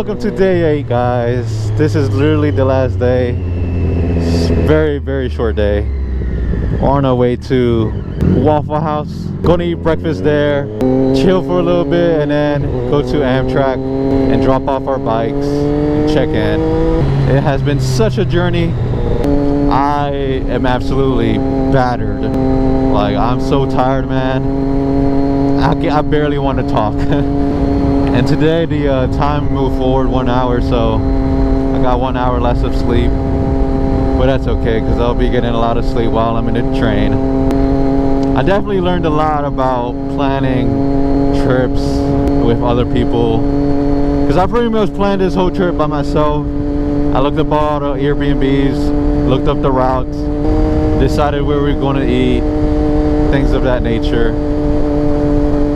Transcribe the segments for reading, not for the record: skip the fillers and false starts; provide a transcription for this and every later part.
Welcome to day 8, guys. This is literally the last day. It's a very short day. We're on our way to Waffle House. Gonna eat breakfast there, chill for a little bit, and then go to Amtrak and drop off our bikes and check in. It has been such a journey. I am absolutely battered. Like, I'm so tired, man. I barely want to talk. And today the time moved forward 1 hour, so I got 1 hour less of sleep. But that's okay, because I'll be getting a lot of sleep while I'm in the train. I definitely learned a lot about planning trips with other people, because I pretty much planned this whole trip by myself. I looked up all the Airbnbs, looked up the routes, decided where we were going to eat, things of that nature.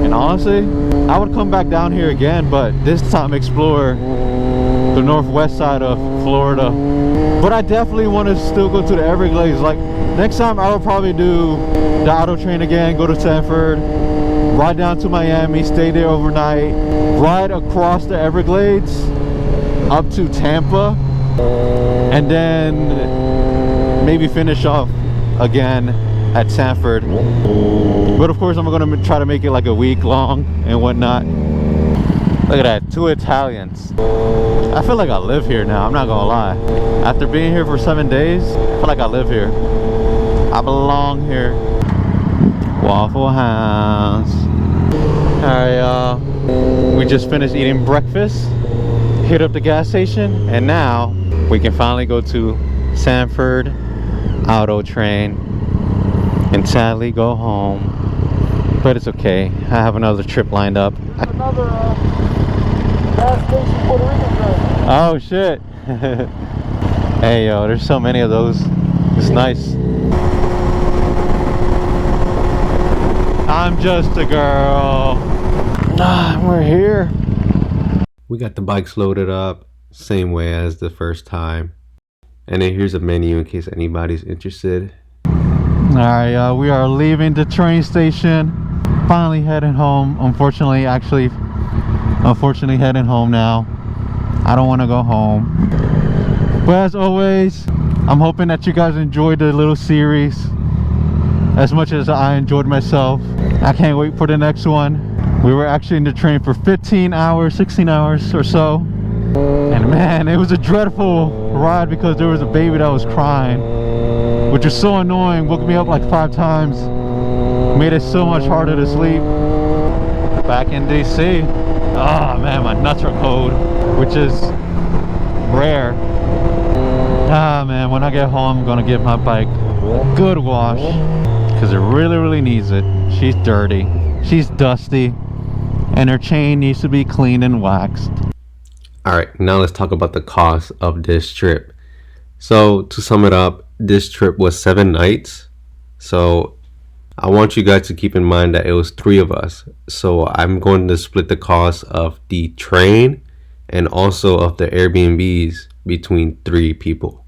And honestly, I would come back down here again, but this time explore the northwest side of Florida. But I definitely want to still go to the Everglades. Like, next time I will probably do the auto train again, go to Sanford, ride down to Miami, stay there overnight, ride across the Everglades up to Tampa, and then maybe finish off again at Sanford. But of course I'm gonna try to make it like a week long and whatnot. Look at that, 2 Italians. I feel like I live here now, I'm not gonna lie. After being here for 7 days, I feel like I live here. I belong here. Waffle House. Alright, y'all. We just finished eating breakfast, hit up the gas station, and now we can finally go to Sanford auto train and sadly go home. But it's okay, I have another trip lined up. Another gas station Puerto Rican trip. Oh shit. Hey yo, there's so many of those. It's nice. I'm just a girl. We're here. We got the bikes loaded up same way as the first time, and then here's a menu in case anybody's interested. Alright, we are leaving the train station, finally heading home. Unfortunately heading home now. I don't want to go home, but as always, I'm hoping that you guys enjoyed the little series as much as I enjoyed myself. I can't wait for the next one. We were actually in the train for 15 hours, 16 hours or so, and man, it was a dreadful ride because there was a baby that was crying, which was so annoying. Woke me up like 5 times, made it so much harder to sleep. Back in DC. Oh man, my nuts are cold, which is rare. Ah man, when I get home, I'm gonna give my bike a good wash, because it really needs it. She's dirty, she's dusty, and her chain needs to be cleaned and waxed. Alright, now let's talk about the cost of this trip. So to sum it up, this trip was 7 nights. So I want you guys to keep in mind that it was 3 of us. So I'm going to split the cost of the train and also of the Airbnbs between 3 people.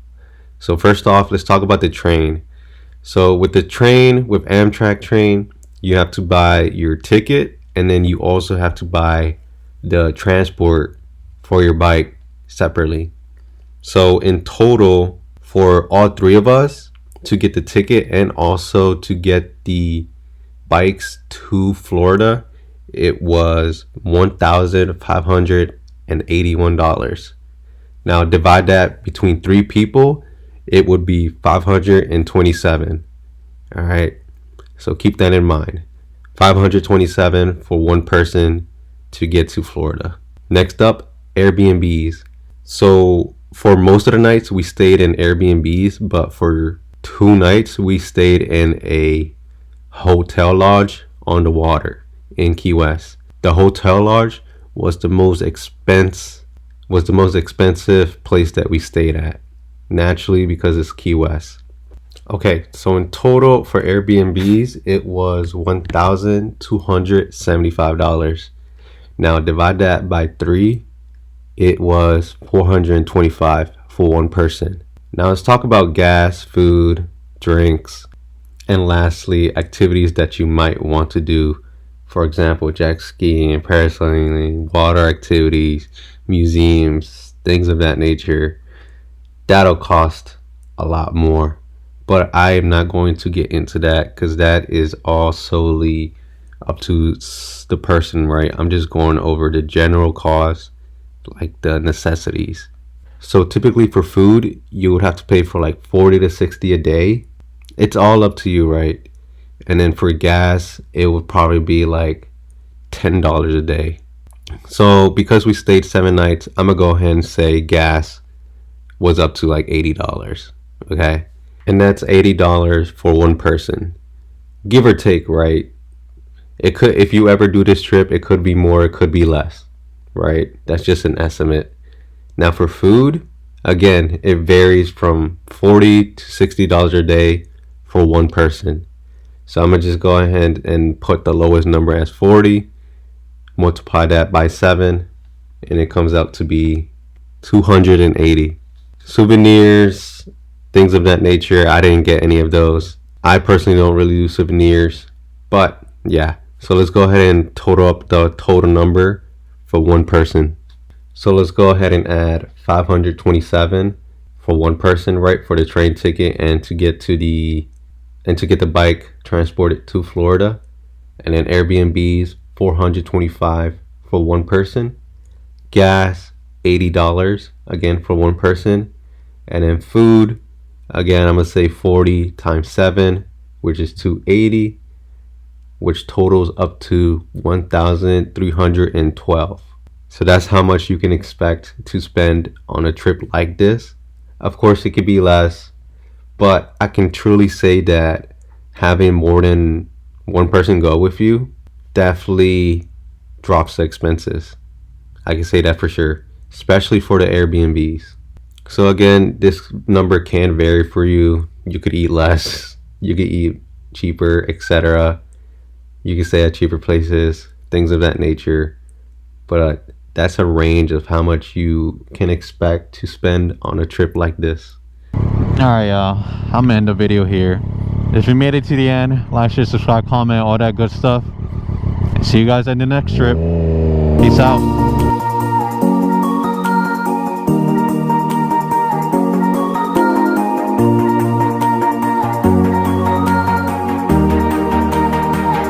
So first off, let's talk about the train. So with the train, with Amtrak train, you have to buy your ticket, and then you also have to buy the transport for your bike separately. So in total, for all 3 of us to get the ticket and also to get the bikes to Florida, it was $1,581. Now divide that between 3 people, it would be $527. All right, so keep that in mind. $527 for 1 person to get to Florida. Next up, Airbnbs. So for most of the nights we stayed in Airbnbs, but for 2 nights we stayed in a hotel lodge on the water in Key West. The hotel lodge was the most expensive place that we stayed at, naturally, because it's Key West. Okay, so in total for Airbnbs, it was $1,275. Now divide that by 3, it was $425 for 1 person. Now let's talk about gas, food, drinks, and lastly, activities that you might want to do For example, jet skiing, parasailing, water activities, museums, things of that nature, that'll cost a lot more. But I am not going to get into that because that is all solely up to the person, right? I'm just going over the general cost, like the necessities. So typically for food, you would have to pay for like 40 to 60 a day. It's all up to you, right? And then for gas, it would probably be like $10 a day. So because we stayed 7 nights, I'm gonna go ahead and say gas was up to like $80. Okay. And that's $80 for one person. Give or take, right? It could, if you ever do this trip, it could be more, it could be less, right? That's just an estimate. Now for food, again, it varies from $40 to $60 a day for one person. So I'm gonna just go ahead and put the lowest number as 40, multiply that by 7, and it comes out to be 280. Souvenirs, things of that nature, I didn't get any of those. I personally don't really do souvenirs, but yeah. So let's go ahead and total up the total number for one person. So let's go ahead and add 527 for one person, right, for the train ticket and to get the bike transported to Florida. And then Airbnb's 425 for one person. Gas, $80 again for one person. And then food, again, I'm gonna say 40 times 7, which is 280, which totals up to 1,312. So that's how much you can expect to spend on a trip like this. Of course, it could be less, but I can truly say that having more than one person go with you definitely drops the expenses. I can say that for sure, especially for the Airbnbs. So again, this number can vary for you. You could eat less, you could eat cheaper, etc. You can stay at cheaper places, things of that nature. But that's a range of how much you can expect to spend on a trip like this. Alright, y'all. I'm gonna end the video here. If you made it to the end, like, share, subscribe, comment, all that good stuff. See you guys at the next trip. Peace out.